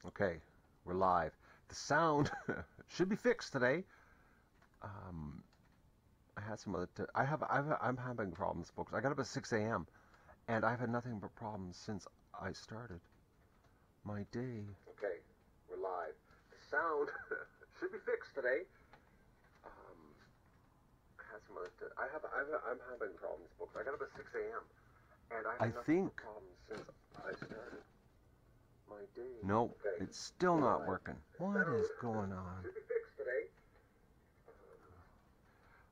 Okay, we're live. The sound should be fixed today. I had some other. I'm having problems, folks. I got up at 6 a.m. and I've had nothing but problems since I started my day. Okay, we're live. The sound should be fixed today. I had some other. I'm having problems, folks. I got up at 6 a.m. and I've had nothing but problems since I started my day. No, okay. It's still not working. What is going on? Should be fixed today.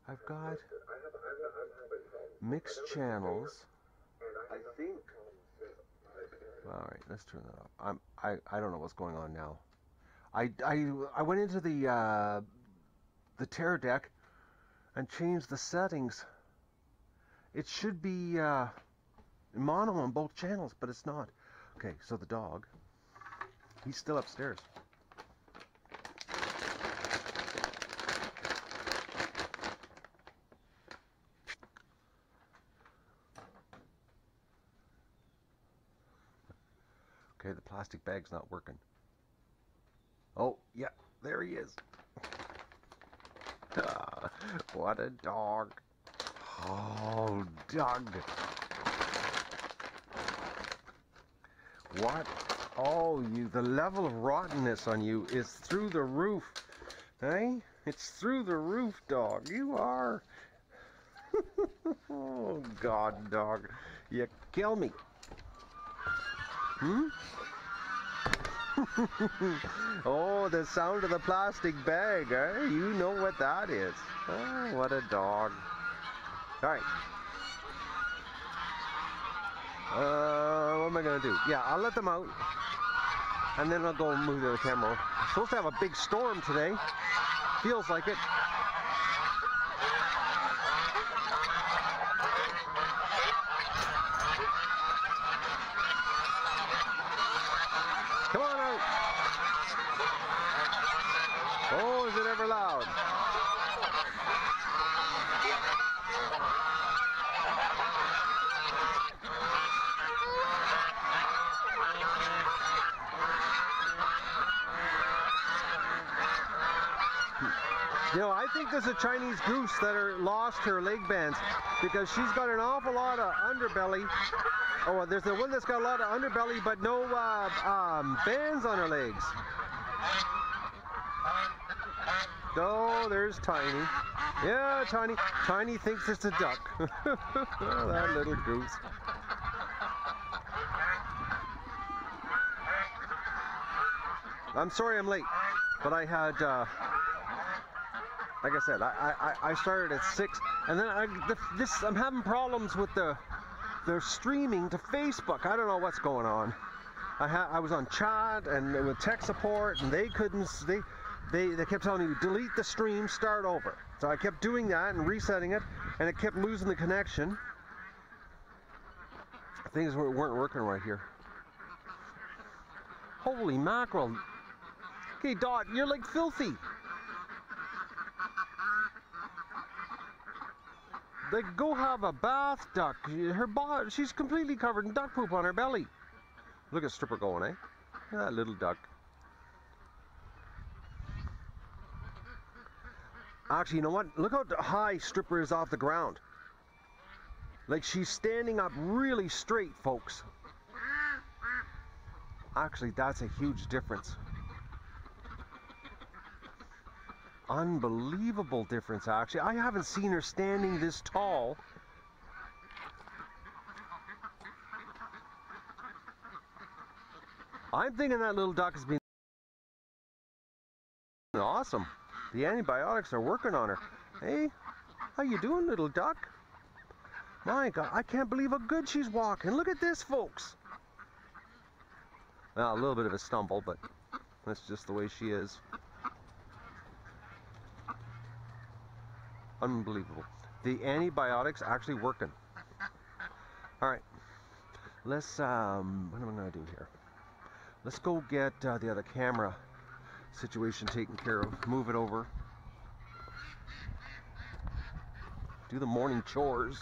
I've got mixed channels. I think. All right, let's turn that off. I don't know what's going on now. I went into the Terra deck and changed the settings. It should be mono on both channels, but it's not. Okay, so the dog, he's still upstairs. Okay, the plastic bag's not working. Oh, yeah, there he is. What a dog. Oh, Doug. What? Oh, the level of rottenness on you is through the roof. Eh? It's through the roof, dog. You are. Oh, God, dog. You kill me. Hmm? Oh, the sound of the plastic bag, eh? You know what that is. Oh, what a dog. Alright. What am I going to do? Yeah, I'll let them out. And then I'll go and move the camera. I'm supposed to have a big storm today. Feels like it. Come on out. Oh, is it ever loud? You know, I think there's a Chinese goose that lost her leg bands because she's got an awful lot of underbelly. Oh, there's the one that's got a lot of underbelly but no bands on her legs. Oh, there's Tiny. Yeah, Tiny. Tiny thinks it's a duck. That little goose. I'm sorry I'm late, but I had, like I said, I started at 6, and then I'm having problems with the streaming to Facebook. I don't know what's going on. I was on chat and with tech support, and they couldn't. They kept telling me delete the stream, start over. So I kept doing that and resetting it, and it kept losing the connection. Things weren't working right here. Holy mackerel! Okay, Dot, you're like filthy. Like, go have a bath, duck. She's completely covered in duck poop on her belly. Look at Stripper going, eh? That little duck. Actually, you know what? Look how high Stripper is off the ground. Like, she's standing up really straight, folks. Actually, that's a huge difference. Unbelievable difference, actually. I haven't seen her standing this tall. I'm thinking that little duck has been awesome. The antibiotics are working on her. Hey, how you doing, little duck? My God, I can't believe how good she's walking. Look at this, folks. Well, a little bit of a stumble, but that's just the way she is. Unbelievable. The antibiotics actually working. All right, let's what am I gonna do here? Let's go get the other camera situation taken care of. Move it over. Do the morning chores.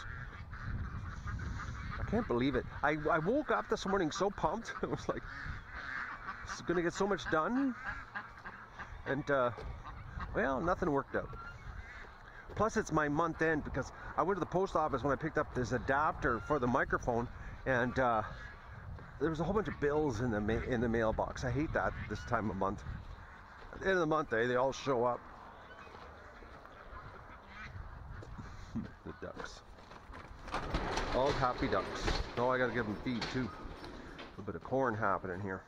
I can't believe it. I woke up this morning so pumped. It was like, It's going to get so much done. And, well, nothing worked out. Plus, it's my month end because I went to the post office when I picked up this adapter for the microphone, and there was a whole bunch of bills in the mailbox. I hate that this time of month. At the end of the month, they all show up. The ducks. All happy ducks. Oh, I gotta give them feed too. A little bit of corn happening here.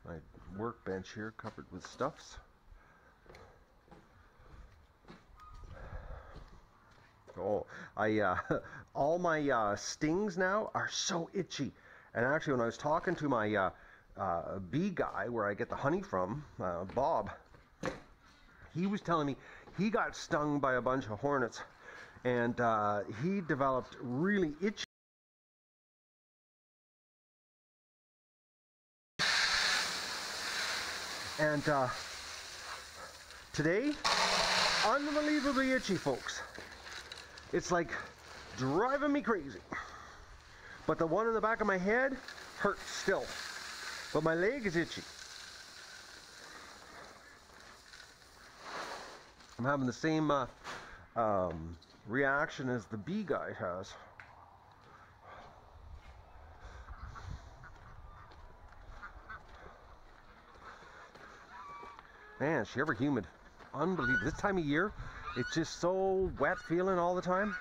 My workbench here covered with stuffs. Oh, all my stings now are so itchy. And actually, when I was talking to my bee guy, where I get the honey from, Bob, he was telling me he got stung by a bunch of hornets, and he developed really itchy. And today, unbelievably itchy, folks. It's like driving me crazy. But the one in the back of my head hurts still. But my leg is itchy. I'm having the same reaction as the bee guy has. Man, is she ever humid. Unbelievable. This time of year, it's just so wet feeling all the time.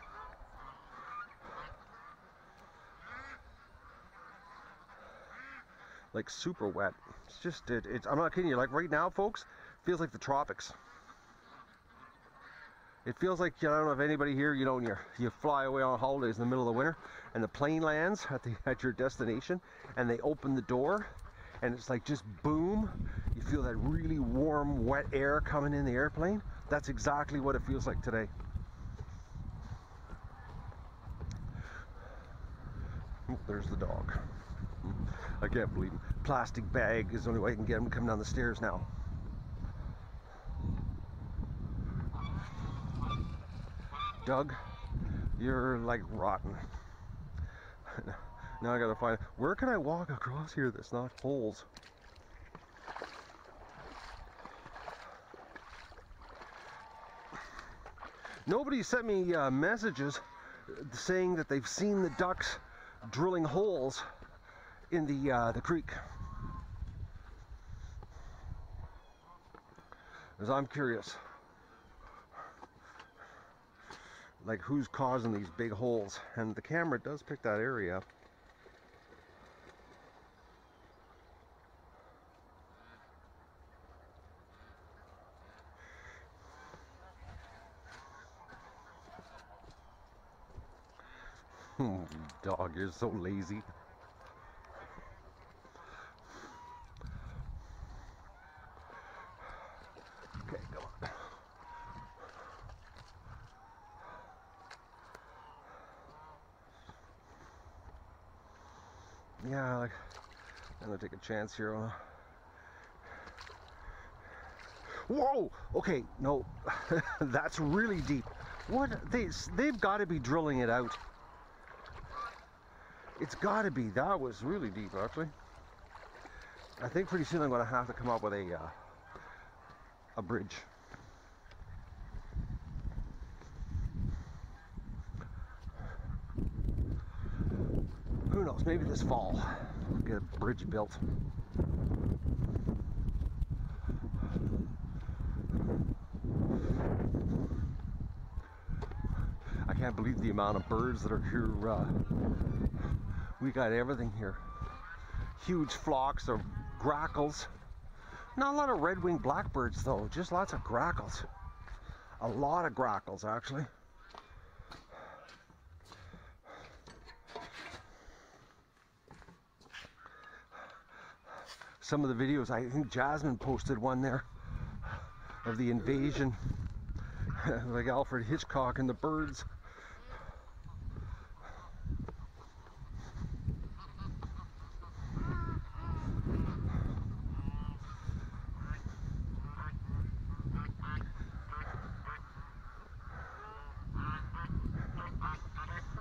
Like super wet. It's just, I'm not kidding you, like right now, folks, feels like the tropics. It feels like, I don't know if anybody here, you know, when you fly away on holidays in the middle of the winter, and the plane lands at your destination, and they open the door, and it's like just boom, you feel that really warm, wet air coming in the airplane. That's exactly what it feels like today. Oh, there's the dog. I can't believe it. Plastic bag is the only way I can get him to come down the stairs now. Doug, you're like rotten. Now I gotta find, where can I walk across here that's not holes? Nobody sent me messages saying that they've seen the ducks drilling holes in the creek. As I'm curious, like who's causing these big holes, and the camera does pick that area up. Dog, you're so lazy. Okay, come on. Yeah, like, I'm gonna take a chance here. Whoa! Okay, no, that's really deep. What? They've got to be drilling it out. It's got to be. That was really deep, actually. I think pretty soon I'm going to have to come up with a bridge. Who knows? Maybe this fall we'll get a bridge built. I can't believe the amount of birds that are here. We got everything here. Huge flocks of grackles. Not a lot of red-winged blackbirds though, just lots of grackles. A lot of grackles actually. Some of the videos, I think Jasmine posted one there of the invasion, like Alfred Hitchcock and the birds.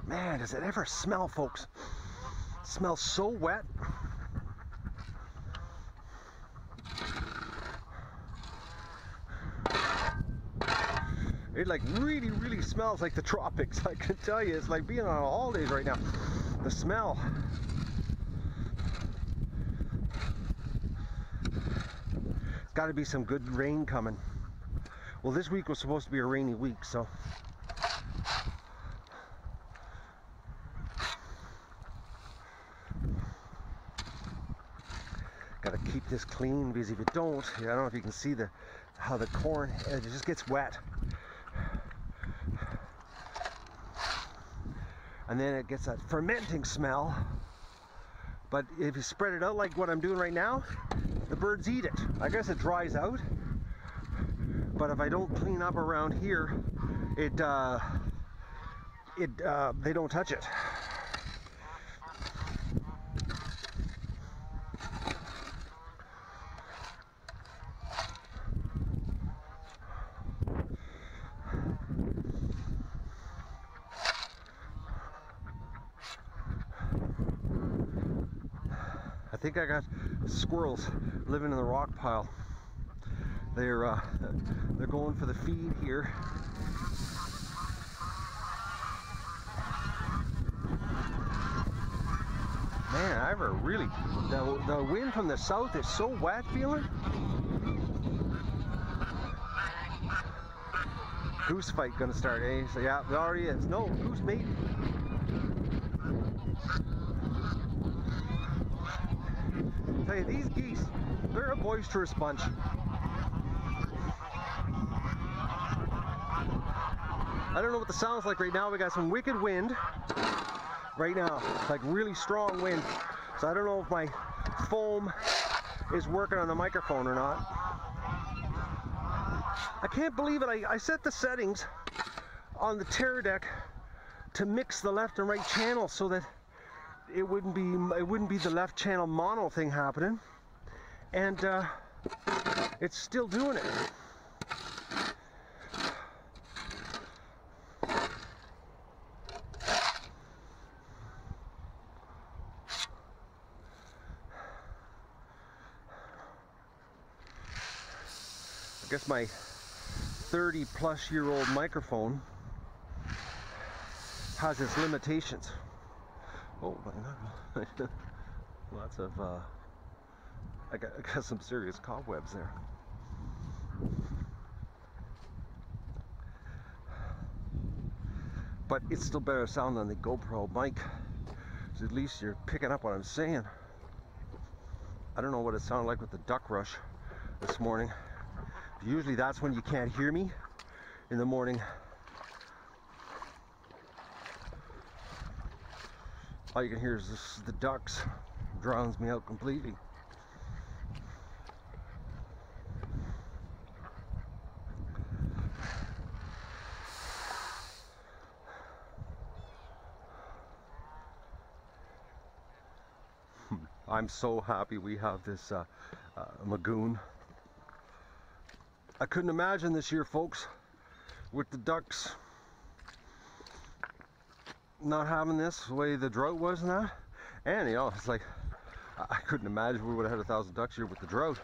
Man, does it ever smell, folks? It smells so wet. It like really smells like the tropics. I can tell you, it's like being on holidays right now. The smell. It's got to be some good rain coming. Well, this week was supposed to be a rainy week, so. Got to keep this clean, because if you don't, I don't know if you can see how the corn, it just gets wet. And then it gets that fermenting smell. But if you spread it out like what I'm doing right now, the birds eat it. I guess it dries out. But if I don't clean up around here, they don't touch it. I think I got squirrels living in the rock pile. They're going for the feed here. Man, I ever really, the wind from the south is so wet feeling. Goose fight gonna start, eh? So yeah, it already is. No, goose mating. Tell you, these geese, they're a boisterous bunch. I don't know what the sound's like right now. We got some wicked wind right now, like really strong wind. So I don't know if my foam is working on the microphone or not. I can't believe it. I set the settings on the terror deck to mix the left and right channels so that it wouldn't be the left channel mono thing happening, and it's still doing it. I guess my 30-plus-year-old microphone has its limitations. Oh, lots of, I got some serious cobwebs there. But it's still better sound than the GoPro mic. So at least you're picking up what I'm saying. I don't know what it sounded like with the duck rush this morning. Usually that's when you can't hear me in the morning. All you can hear is the ducks. Drowns me out completely. I'm so happy we have this lagoon. I couldn't imagine this year, folks, with the ducks not having this the way the drought was and that. And you know, it's like I couldn't imagine we would have had 1,000 ducks here with the drought.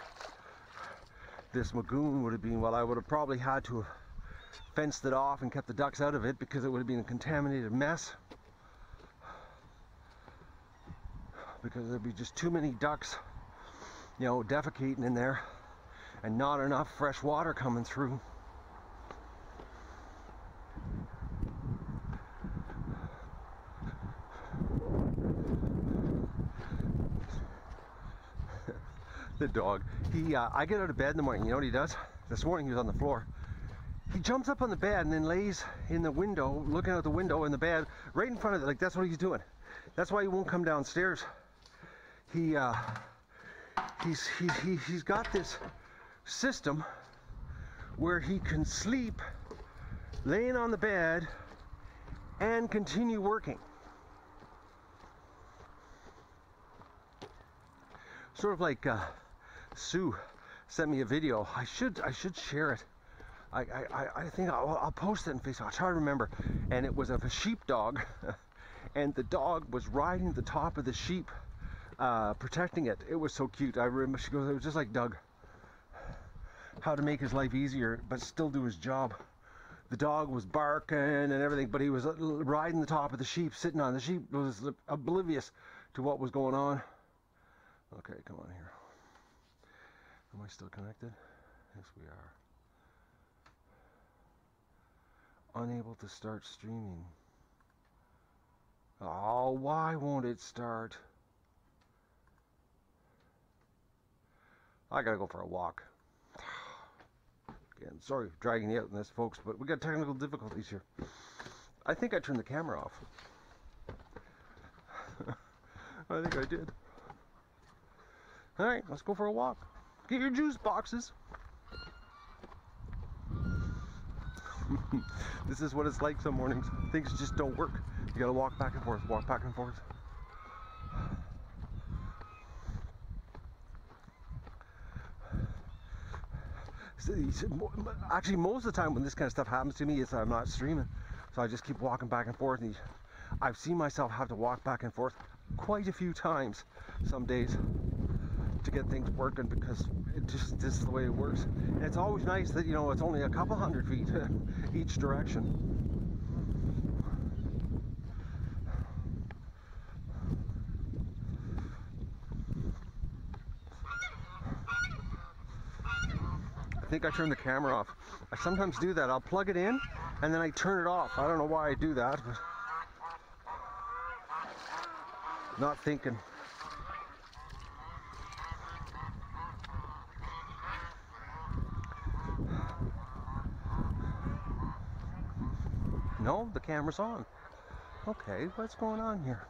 This lagoon would have been, well, I would have probably had to have fenced it off and kept the ducks out of it, because it would have been a contaminated mess. Because there'd be just too many ducks, you know, defecating in there, and not enough fresh water coming through. The dog, I get out of bed in the morning, you know what he does? This morning he was on the floor. He jumps up on the bed and then lays in the window, looking out the window in the bed, right in front of it, like that's what he's doing. That's why he won't come downstairs. He's got this system where he can sleep laying on the bed and continue working. Sort of like Sue sent me a video. I should share it. I think I'll post it in Facebook. I'll try to remember. And it was of a sheepdog and the dog was riding the top of the sheep, protecting it. It was so cute. I remember, she goes, it was just like Doug. How to make his life easier, but still do his job. The dog was barking and everything, but he was riding the top of the sheep, sitting on the sheep, was oblivious to what was going on. Okay, come on here. Am I still connected? Yes, we are. Unable to start streaming. Oh, why won't it start? I gotta go for a walk. Again, sorry for dragging you out in this, folks, but we got technical difficulties here. I think I turned the camera off. I think I did. Alright, let's go for a walk. Get your juice boxes. This is what it's like some mornings. Things just don't work. You gotta walk back and forth, walk back and forth. Actually, most of the time when this kind of stuff happens to me is I'm not streaming, so I just keep walking back and forth. And I've seen myself have to walk back and forth quite a few times some days to get things working, because this is the way it works. And it's always nice that, you know, it's only a couple hundred feet each direction. I think I turned the camera off. I sometimes do that. I'll plug it in and then I turn it off. I don't know why I do that, but not thinking. No, the camera's on. Okay, what's going on here?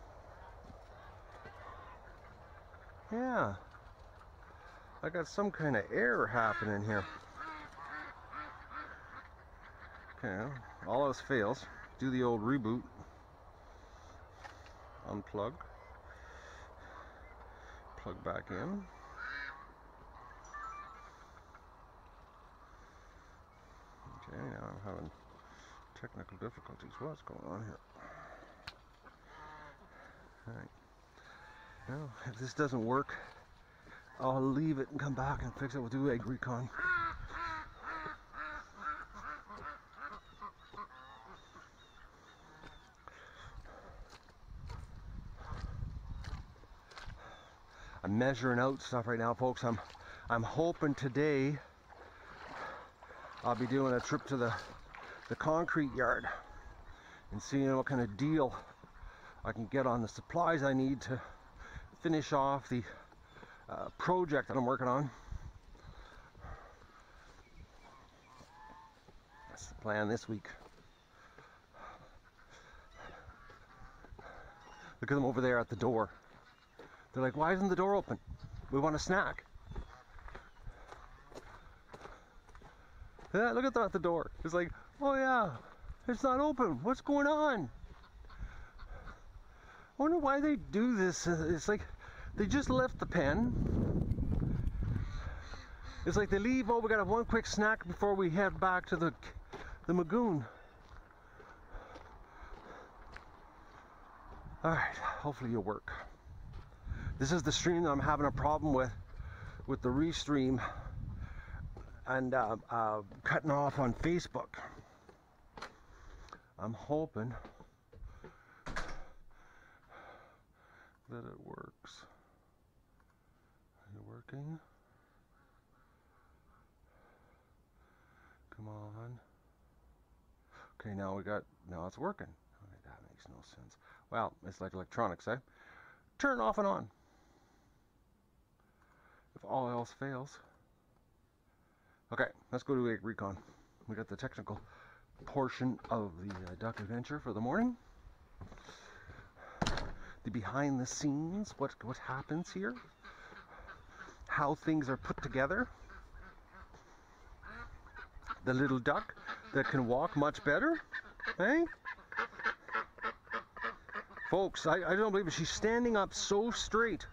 Yeah, I got some kind of error happening here. Okay, all else fails. Do the old reboot. Unplug. Plug back in. Okay, now I'm having technical difficulties. What's going on here? Alright. Well, if this doesn't work, I'll leave it and come back and fix it. We'll do egg recon. I'm measuring out stuff right now, folks. I'm hoping today I'll be doing a trip to the concrete yard and seeing what kind of deal I can get on the supplies I need to finish off the project that I'm working on. That's the plan this week. Look at them over there at the door. They're like, why isn't the door open? We want a snack. Yeah, look at that at the door. It's like, oh yeah, it's not open. What's going on? I wonder why they do this. It's like they just left the pen. It's like they leave, oh, we gotta have one quick snack before we head back to the Magoon. Alright, hopefully you'll work. This is the stream that I'm having a problem with the restream and cutting off on Facebook. I'm hoping that it works. Are you working? Come on. Okay, now it's working. Okay, that makes no sense. Well, it's like electronics, eh? Turn off and on. If all else fails. Okay, let's go to egg recon. We got the technical portion of the duck adventure for the morning. The behind the scenes, what happens here, how things are put together. The little duck that can walk much better, eh? Folks, I don't believe it. She's standing up so straight.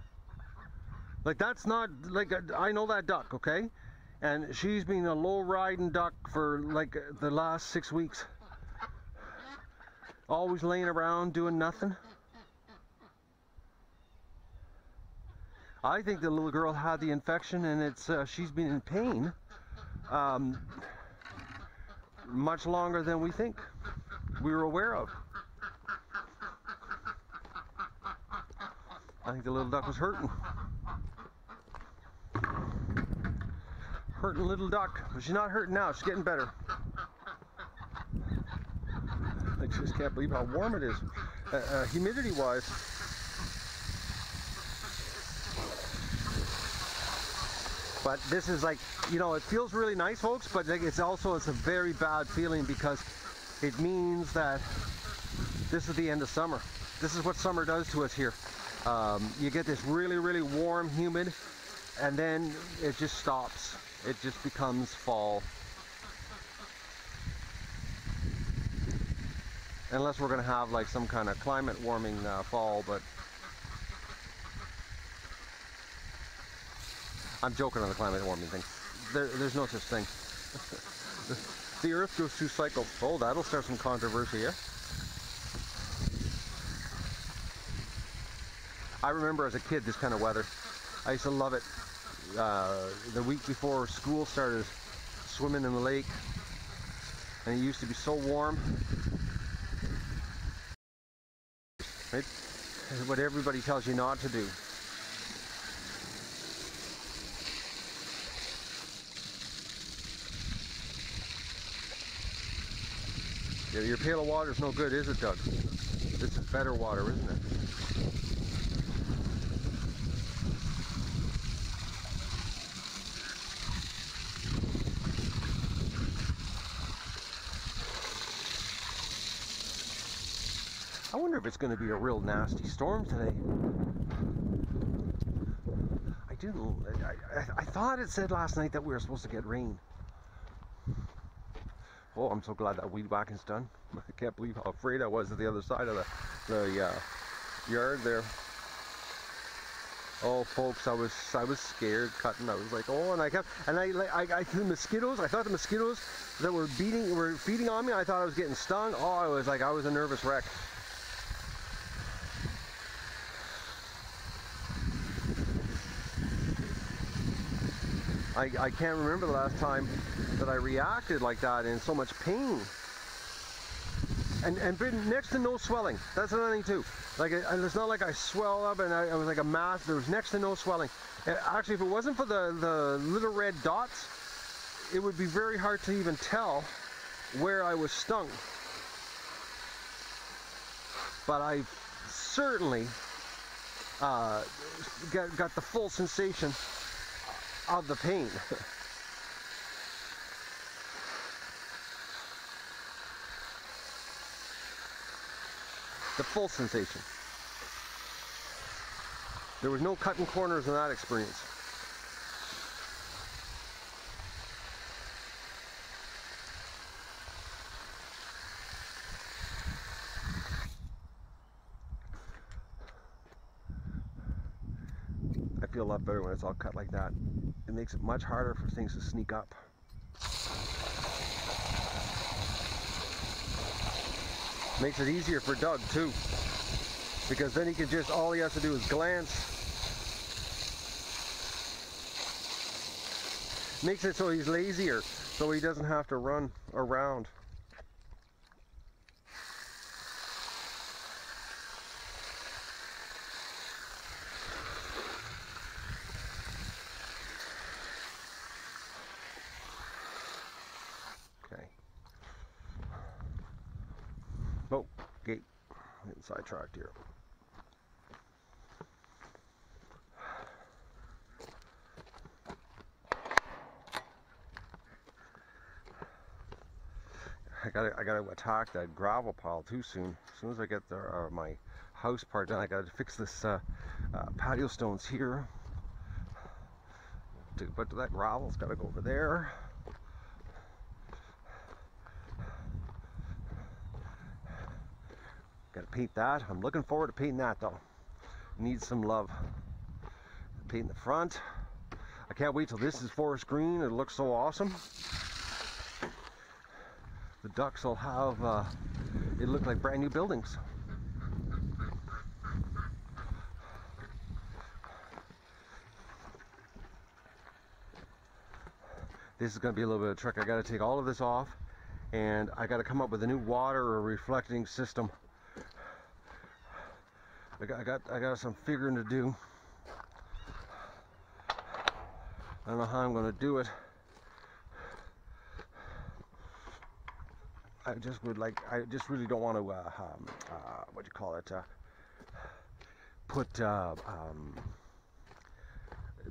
Like, that's not, like, I know that duck, okay? And she's been a low-riding duck for, like, the last 6 weeks. Always laying around doing nothing. I think the little girl had the infection, and she's been in pain much longer than we were aware of. I think the little duck was hurting. Hurting little duck, but she's not hurting now. She's getting better. I just can't believe how warm it is, humidity-wise. But this is like, you know, it feels really nice, folks, but it's a very bad feeling because it means that this is the end of summer. This is what summer does to us here. You get this really, really warm, humid, and then it just stops. It just becomes fall. Unless we're going to have like some kind of climate warming fall, but I'm joking on the climate warming thing. There's no such thing. The Earth goes through cycles. Oh, that'll start some controversy, yeah? I remember as a kid this kind of weather. I used to love it. The week before school started, swimming in the lake, and it used to be so warm. Right? What everybody tells you not to do. Yeah, your pail of water is no good, is it, Doug? This is better water, isn't it? I wonder if it's going to be a real nasty storm today. I thought it said last night that we were supposed to get rain. Oh, I'm so glad that weed whacking's done. I can't believe how afraid I was at the other side of the yard there. Oh, folks, I was scared cutting. I was like, oh, and I the mosquitoes. I thought the mosquitoes that were feeding on me. I thought I was getting stung. Oh, I was a nervous wreck. I can't remember the last time that I reacted like that in so much pain. And next to no swelling. That's another thing too. Like it's not like I swelled up and I was like a mass. There was next to no swelling. Actually, if it wasn't for the little red dots, it would be very hard to even tell where I was stung. But I certainly got the full sensation of the pain. The full sensation. There was no cutting corners in that experience. I feel a lot better when it's all cut like that. It makes it much harder for things to sneak up. Makes it easier for Doug too, because then all he has to do is glance. Makes it so he's lazier, so he doesn't have to run around. Oh, gate. Getting sidetracked here. I gotta attack that gravel pile too soon. As soon as I get my house part done, I gotta fix this patio stones here. But that gravel's gotta go over there. Gotta paint that. I'm looking forward to painting that though. Needs some love. Painting the front. I can't wait till this is forest green. It looks so awesome. The ducks will have it look like brand new buildings. This is going to be a little bit of a trick. I got to take all of this off, and I got to come up with a new water or reflecting system. I got some figuring to do. I don't know how I'm going to do it. I just really don't want to, what do you call it, put,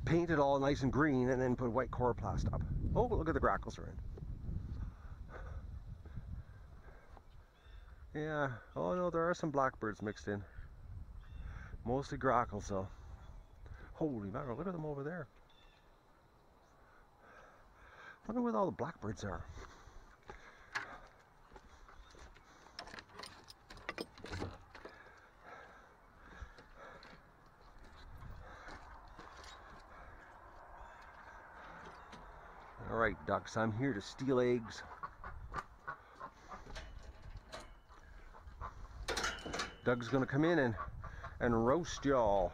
paint it all nice and green and then put white coroplast up. Oh, look at the grackles are in. Yeah, oh no, there are some blackbirds mixed in. Mostly grackles though. Holy mackerel, look at them over there. I wonder where all the blackbirds are. Alright, ducks, I'm here to steal eggs. Doug's gonna come in and roast y'all.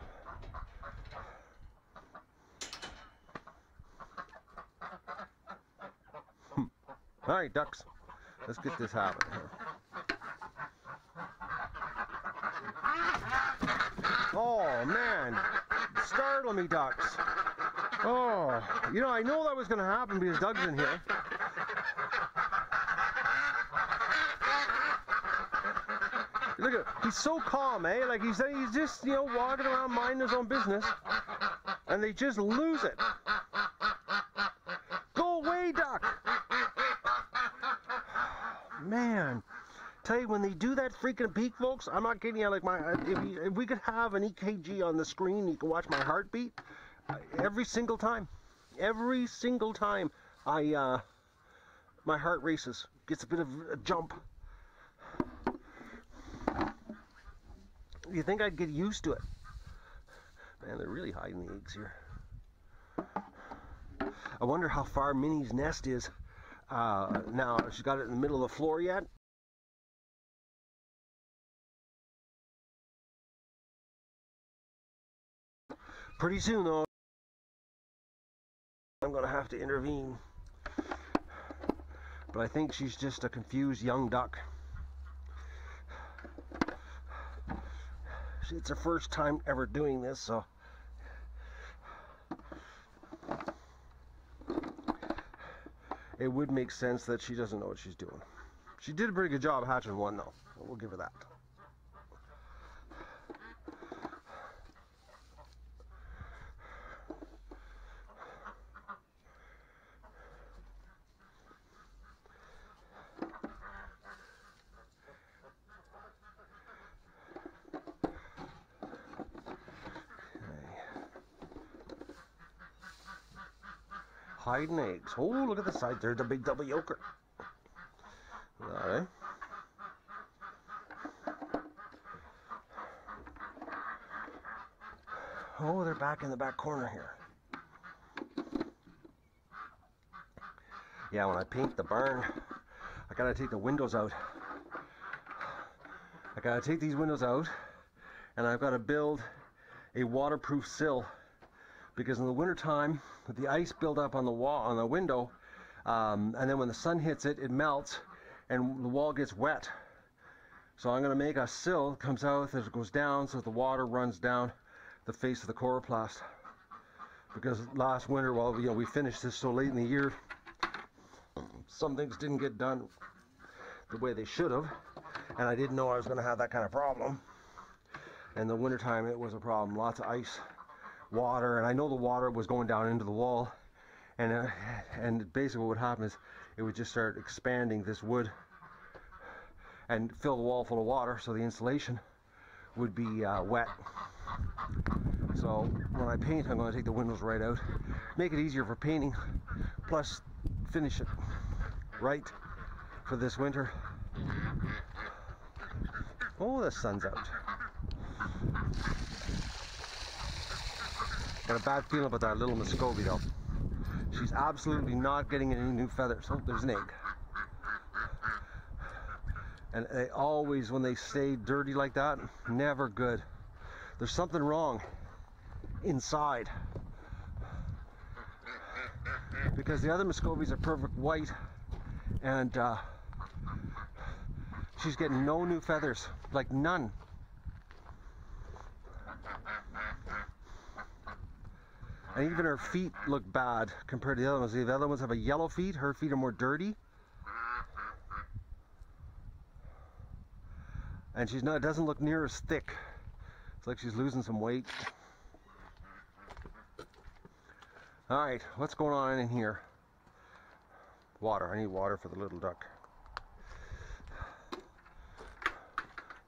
Alright, ducks, let's get this happening here. Oh man, startle me, ducks. Oh, you know, I know that was going to happen because Doug's in here. Look at, he's so calm, eh? Like he's just, you know, walking around minding his own business, and they just lose it. Go away, duck. Man, tell you, when they do that freaking peak, folks, I'm not kidding you. Like if we could have an EKG on the screen, you can watch my heartbeat. Every single time I my heart races, gets a bit of a jump. You think I'd get used to it? Man, they're really hiding the eggs here. I wonder how far Minnie's nest is. Now, she's got it in the middle of the floor yet. Pretty soon though, I'm gonna have to intervene. But I think she's just a confused young duck. It's her first time ever doing this, so it would make sense that she doesn't know what she's doing. She did a pretty good job hatching one though. We'll give her that. Hiding eggs. Oh, look at the side. There's the big double yolker. Alright. Oh, they're back in the back corner here. Yeah, when I paint the barn, I gotta take the windows out. I gotta take these windows out, and I've gotta build a waterproof sill. Because in the wintertime, with the ice build up on the wall, on the window, and then when the sun hits it, it melts, and the wall gets wet. So I'm going to make a sill that comes out as it goes down, so the water runs down the face of the coroplast. Because last winter, well, you know, we finished this so late in the year, some things didn't get done the way they should have, and I didn't know I was going to have that kind of problem. In the wintertime, it was a problem. Lots of ice, water, and I know the water was going down into the wall, and basically what would happen is it would just start expanding this wood and fill the wall full of water, so the insulation would be wet. So when I paint, I'm going to take the windows right out, make it easier for painting, plus finish it right for this winter. Oh, the sun's out. Got a bad feeling about that little Muscovy though. She's absolutely not getting any new feathers. Oh, there's an egg. And they always, when they stay dirty like that, never good. There's something wrong inside. because the other Muscovies are perfect white, and she's getting no new feathers, like none. And even her feet look bad compared to the other ones. The other ones have a yellow feet. Her feet are more dirty. And she's not, it doesn't look near as thick. It's like she's losing some weight. Alright, what's going on in here? Water. I need water for the little duck.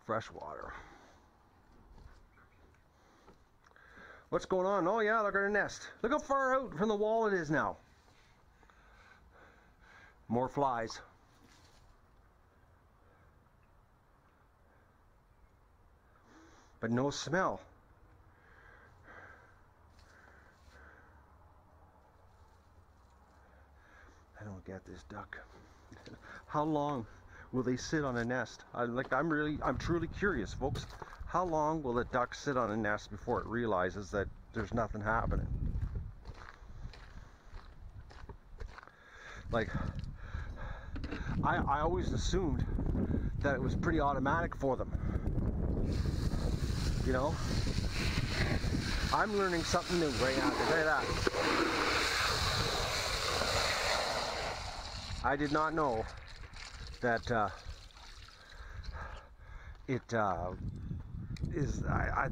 Fresh water. What's going on? Oh yeah, look at her nest. Look how far out from the wall it is now. More flies. But no smell. I don't get this duck. How long will they sit on a nest? I'm truly curious, folks. How long will a duck sit on a nest before it realizes that there's nothing happening? Like, I always assumed that it was pretty automatic for them. You know? I'm learning something new right now, I can tell you that. I did not know that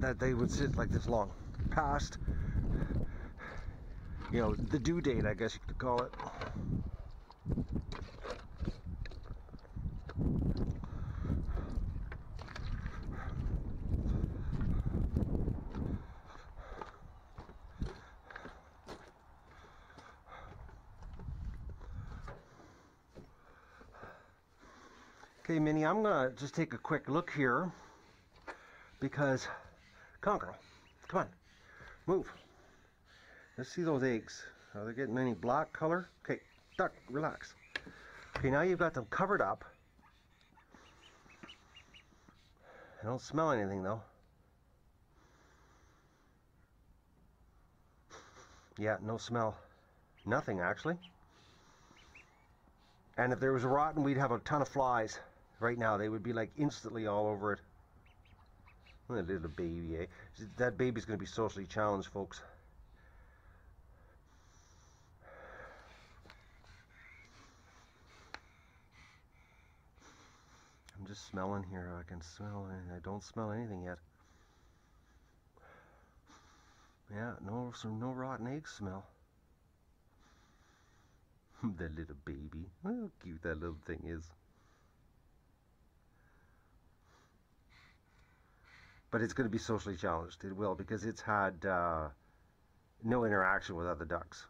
that they would sit like this long, past, you know, the due date, I guess you could call it. Okay, Minnie, I'm gonna just take a quick look here because, come on, girl, come on, move. Let's see those eggs. Are they getting any black color? Okay, duck, relax. Okay, now you've got them covered up. I don't smell anything though. Yeah, no smell. Nothing actually. And if there was a rotten, we'd have a ton of flies. Right now, they would be like instantly all over it. What a little baby, eh? That baby's going to be socially challenged, folks. I'm just smelling here. I can smell it. I don't smell anything yet. Yeah, no rotten egg smell. That little baby. Look how cute that little thing is. But it's going to be socially challenged. It will, because it's had no interaction with other ducks.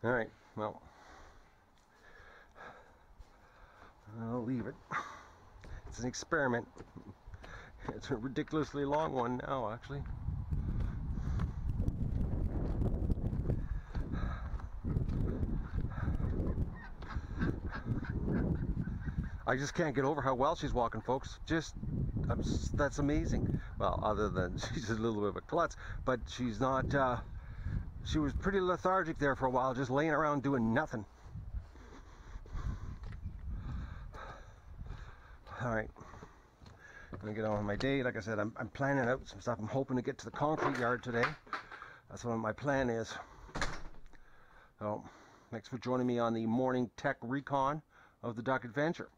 Alright, well, I'll leave it. It's an experiment. It's a ridiculously long one now, actually. I just can't get over how well she's walking, folks. That's amazing. Well, other than she's a little bit of a klutz, but she's not, she was pretty lethargic there for a while, just laying around doing nothing. Alright, I'm gonna get on with my day. Like I said, I'm planning out some stuff. I'm hoping to get to the concrete yard today. That's what my plan is. So, thanks for joining me on the morning tech recon of the Duck Adventure.